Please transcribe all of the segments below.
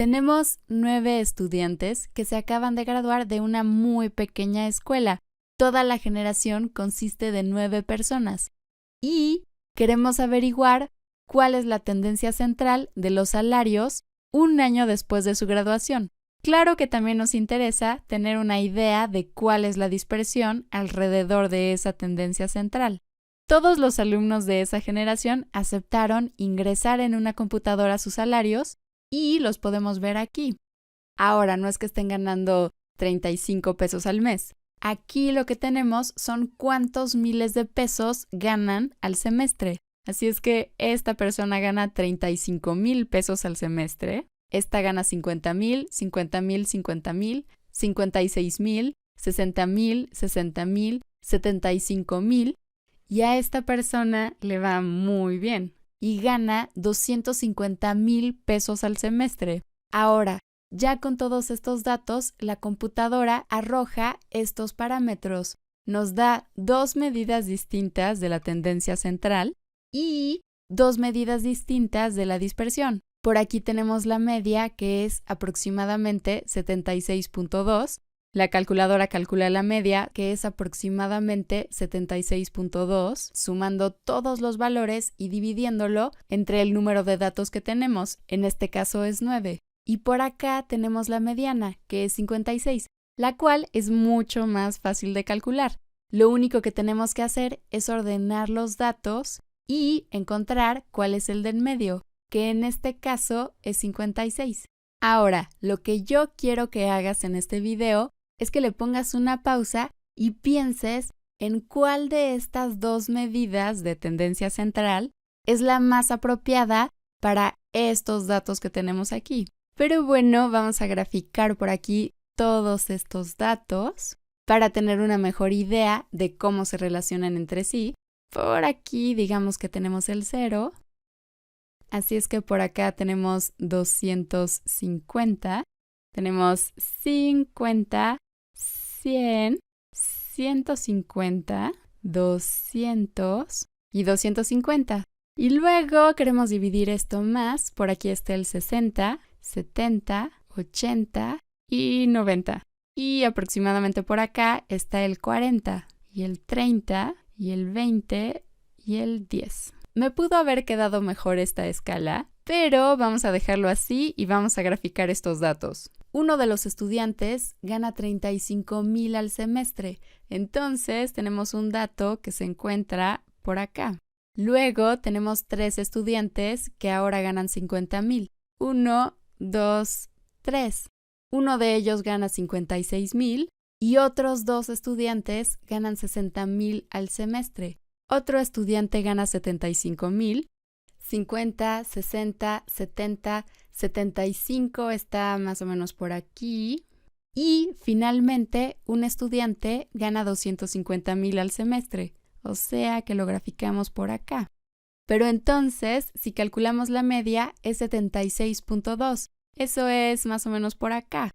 Tenemos 9 estudiantes que se acaban de graduar de una muy pequeña escuela. Toda la generación consiste de 9 personas. Y queremos averiguar cuál es la tendencia central de los salarios un año después de su graduación. Claro que también nos interesa tener una idea de cuál es la dispersión alrededor de esa tendencia central. Todos los alumnos de esa generación aceptaron ingresar en una computadora sus salarios y los podemos ver aquí. Ahora, no es que estén ganando 35 pesos al mes. Aquí lo que tenemos son cuántos miles de pesos ganan al semestre. Así es que esta persona gana 35,000 pesos al semestre. Esta gana 50,000, 50,000, 50,000, 56,000, 60,000, 60,000, 75,000. Y a esta persona le va muy bien y gana 250,000 pesos al semestre. Ahora, ya con todos estos datos, la computadora arroja estos parámetros. Nos da 2 medidas distintas de la tendencia central y 2 medidas distintas de la dispersión. Por aquí tenemos la media, que es aproximadamente 76,2. La calculadora calcula la media, que es aproximadamente 76,2, sumando todos los valores y dividiéndolo entre el número de datos que tenemos. En este caso es 9. Y por acá tenemos la mediana, que es 56, la cual es mucho más fácil de calcular. Lo único que tenemos que hacer es ordenar los datos y encontrar cuál es el del medio, que en este caso es 56. Ahora, lo que yo quiero que hagas en este video es que le pongas una pausa y pienses en cuál de estas 2 medidas de tendencia central es la más apropiada para estos datos que tenemos aquí. Pero bueno, vamos a graficar por aquí todos estos datos para tener una mejor idea de cómo se relacionan entre sí. Por aquí digamos que tenemos el 0. Así es que por acá tenemos 250, tenemos 50, 100, 150, 200 y 250. Y luego queremos dividir esto más. Por aquí está el 60, 70, 80 y 90. Y aproximadamente por acá está el 40 y el 30 y el 20 y el 10. Me pudo haber quedado mejor esta escala, pero vamos a dejarlo así y vamos a graficar estos datos. Uno de los estudiantes gana 35,000 al semestre, entonces tenemos un dato que se encuentra por acá. Luego tenemos 3 estudiantes que ahora ganan 50,000. 1, 2, 3. Uno de ellos gana 56,000 y otros 2 estudiantes ganan 60,000 al semestre. Otro estudiante gana 75,000, 50, 60, 70, 75 está más o menos por aquí. Y finalmente, un estudiante gana 250,000 al semestre, o sea que lo graficamos por acá. Pero entonces, si calculamos la media, es 76,2. Eso es más o menos por acá.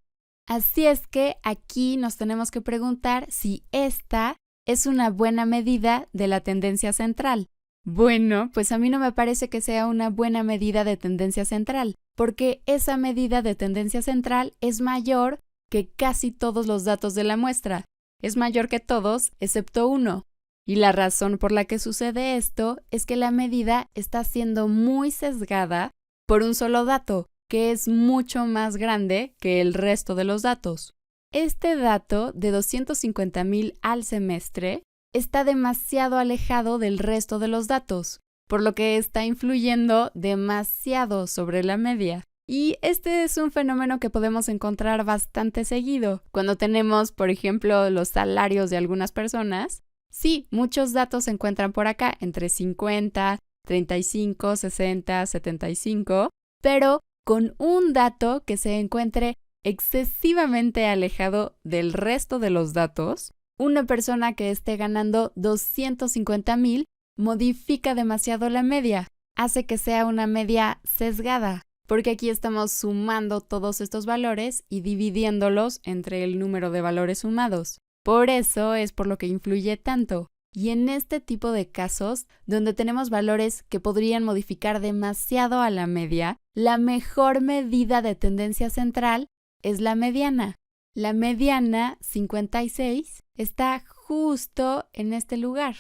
Así es que aquí nos tenemos que preguntar si esta es una buena medida de la tendencia central. Bueno, pues a mí no me parece que sea una buena medida de tendencia central, porque esa medida de tendencia central es mayor que casi todos los datos de la muestra. Es mayor que todos, excepto uno. Y la razón por la que sucede esto es que la medida está siendo muy sesgada por un solo dato, que es mucho más grande que el resto de los datos. Este dato de 250,000 al semestre está demasiado alejado del resto de los datos, por lo que está influyendo demasiado sobre la media. Y este es un fenómeno que podemos encontrar bastante seguido. Cuando tenemos, por ejemplo, los salarios de algunas personas, sí, muchos datos se encuentran por acá, entre 50, 35, 60, 75, pero con un dato que se encuentre excesivamente alejado del resto de los datos, una persona que esté ganando 250,000 modifica demasiado la media, hace que sea una media sesgada, porque aquí estamos sumando todos estos valores y dividiéndolos entre el número de valores sumados. Por eso es por lo que influye tanto. Y en este tipo de casos, donde tenemos valores que podrían modificar demasiado a la media, la mejor medida de tendencia central es la mediana. La mediana 56 está justo en este lugar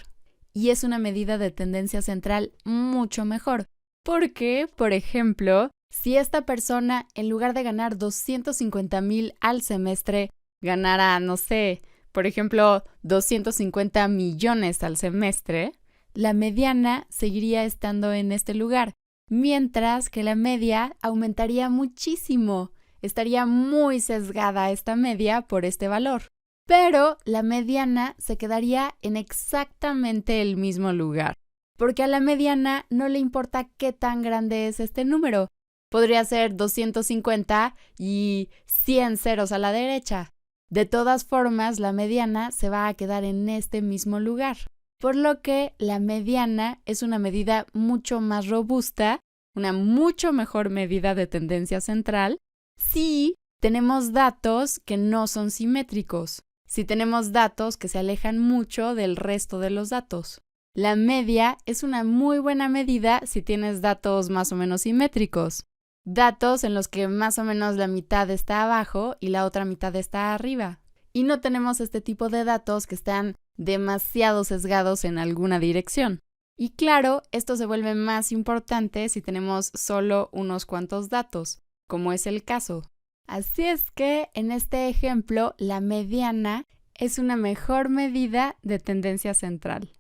y es una medida de tendencia central mucho mejor. Porque, por ejemplo, si esta persona en lugar de ganar 250,000 al semestre, ganara, no sé, por ejemplo, 250 millones al semestre, la mediana seguiría estando en este lugar, mientras que la media aumentaría muchísimo. Estaría muy sesgada esta media por este valor. Pero la mediana se quedaría en exactamente el mismo lugar, porque a la mediana no le importa qué tan grande es este número. Podría ser 250 y 100 ceros a la derecha. De todas formas, la mediana se va a quedar en este mismo lugar, por lo que la mediana es una medida mucho más robusta, una mucho mejor medida de tendencia central, si tenemos datos que no son simétricos, si tenemos datos que se alejan mucho del resto de los datos. La media es una muy buena medida si tienes datos más o menos simétricos. Datos en los que más o menos la mitad está abajo y la otra mitad está arriba. Y no tenemos este tipo de datos que están demasiado sesgados en alguna dirección. Y claro, esto se vuelve más importante si tenemos solo unos cuantos datos, como es el caso. Así es que en este ejemplo, la mediana es una mejor medida de tendencia central.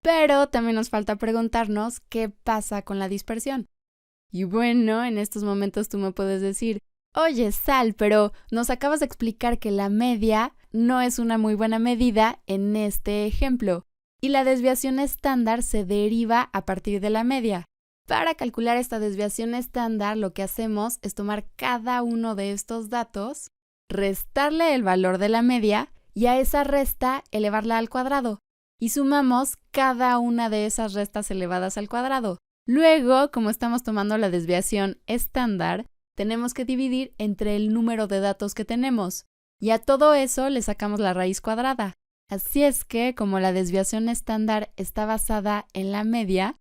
Pero también nos falta preguntarnos qué pasa con la dispersión. Y bueno, en estos momentos tú me puedes decir, oye Sal, pero nos acabas de explicar que la media no es una muy buena medida en este ejemplo, y la desviación estándar se deriva a partir de la media. Para calcular esta desviación estándar, lo que hacemos es tomar cada uno de estos datos, restarle el valor de la media y a esa resta elevarla al cuadrado. Y sumamos cada una de esas restas elevadas al cuadrado. Luego, como estamos tomando la desviación estándar, tenemos que dividir entre el número de datos que tenemos. Y a todo eso le sacamos la raíz cuadrada. Así es que, como la desviación estándar está basada en la media,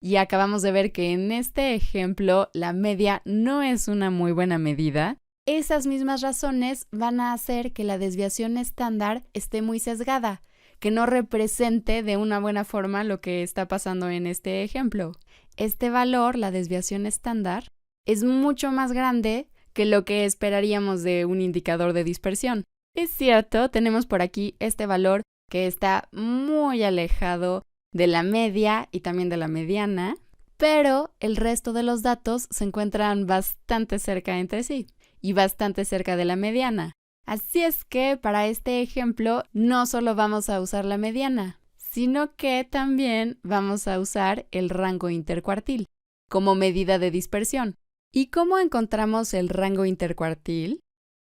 y acabamos de ver que en este ejemplo la media no es una muy buena medida, esas mismas razones van a hacer que la desviación estándar esté muy sesgada, que no represente de una buena forma lo que está pasando en este ejemplo. Este valor, la desviación estándar, es mucho más grande que lo que esperaríamos de un indicador de dispersión. Es cierto, tenemos por aquí este valor que está muy alejado de la media y también de la mediana, pero el resto de los datos se encuentran bastante cerca entre sí y bastante cerca de la mediana. Así es que para este ejemplo no solo vamos a usar la mediana, sino que también vamos a usar el rango intercuartil como medida de dispersión. ¿Y cómo encontramos el rango intercuartil?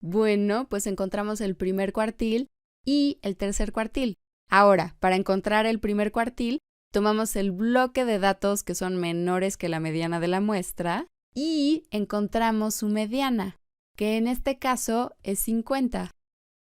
Bueno, pues encontramos el primer cuartil y el tercer cuartil. Ahora, para encontrar el primer cuartil, tomamos el bloque de datos que son menores que la mediana de la muestra y encontramos su mediana, que en este caso es 50.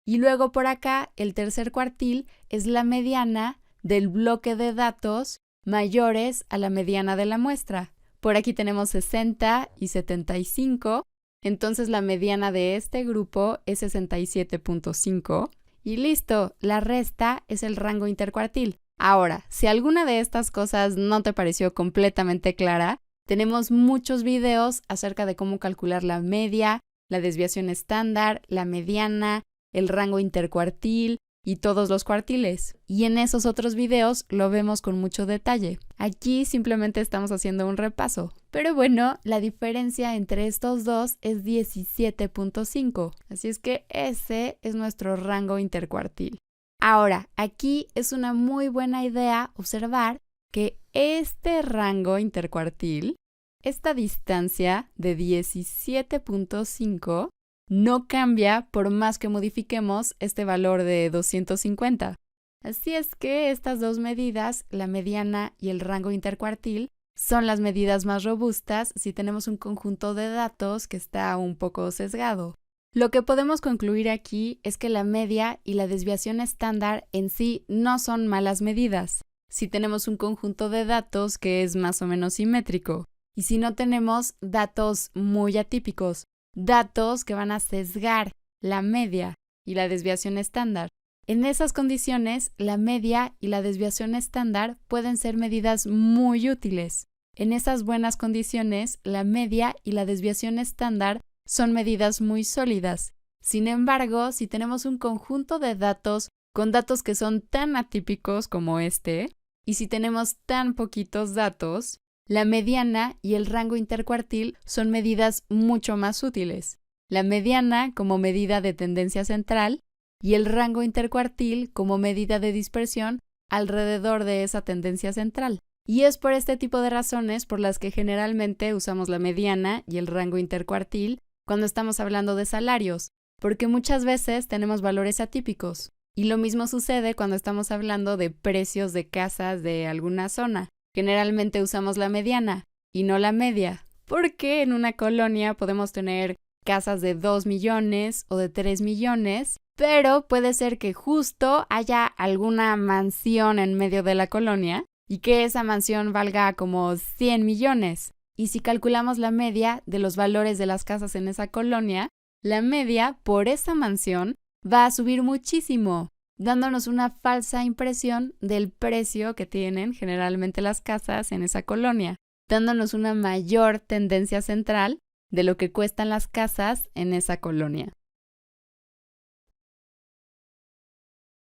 Y luego por acá, el tercer cuartil es la mediana del bloque de datos mayores a la mediana de la muestra. Por aquí tenemos 60 y 75, entonces la mediana de este grupo es 67.5. Y listo, la resta es el rango intercuartil. Ahora, si alguna de estas cosas no te pareció completamente clara, tenemos muchos videos acerca de cómo calcular la media, la desviación estándar, la mediana, el rango intercuartil y todos los cuartiles. Y en esos otros videos lo vemos con mucho detalle. Aquí simplemente estamos haciendo un repaso. Pero bueno, la diferencia entre estos dos es 17.5. Así es que ese es nuestro rango intercuartil. Ahora, aquí es una muy buena idea observar que este rango intercuartil, esta distancia de 17.5, no cambia por más que modifiquemos este valor de 250. Así es que estas dos medidas, la mediana y el rango intercuartil, son las medidas más robustas si tenemos un conjunto de datos que está un poco sesgado. Lo que podemos concluir aquí es que la media y la desviación estándar en sí no son malas medidas, si tenemos un conjunto de datos que es más o menos simétrico, y si no tenemos datos muy atípicos, datos que van a sesgar la media y la desviación estándar. En esas condiciones, la media y la desviación estándar pueden ser medidas muy útiles. En esas buenas condiciones, la media y la desviación estándar son medidas muy sólidas. Sin embargo, si tenemos un conjunto de datos con datos que son tan atípicos como este, y si tenemos tan poquitos datos, la mediana y el rango intercuartil son medidas mucho más útiles. La mediana como medida de tendencia central y el rango intercuartil como medida de dispersión alrededor de esa tendencia central. Y es por este tipo de razones por las que generalmente usamos la mediana y el rango intercuartil cuando estamos hablando de salarios, porque muchas veces tenemos valores atípicos. Y lo mismo sucede cuando estamos hablando de precios de casas de alguna zona. Generalmente usamos la mediana y no la media, porque en una colonia podemos tener casas de 2 millones o de 3 millones, pero puede ser que justo haya alguna mansión en medio de la colonia y que esa mansión valga como 100 millones. Y si calculamos la media de los valores de las casas en esa colonia, la media por esa mansión va a subir muchísimo, dándonos una falsa impresión del precio que tienen generalmente las casas en esa colonia, dándonos una mayor tendencia central de lo que cuestan las casas en esa colonia.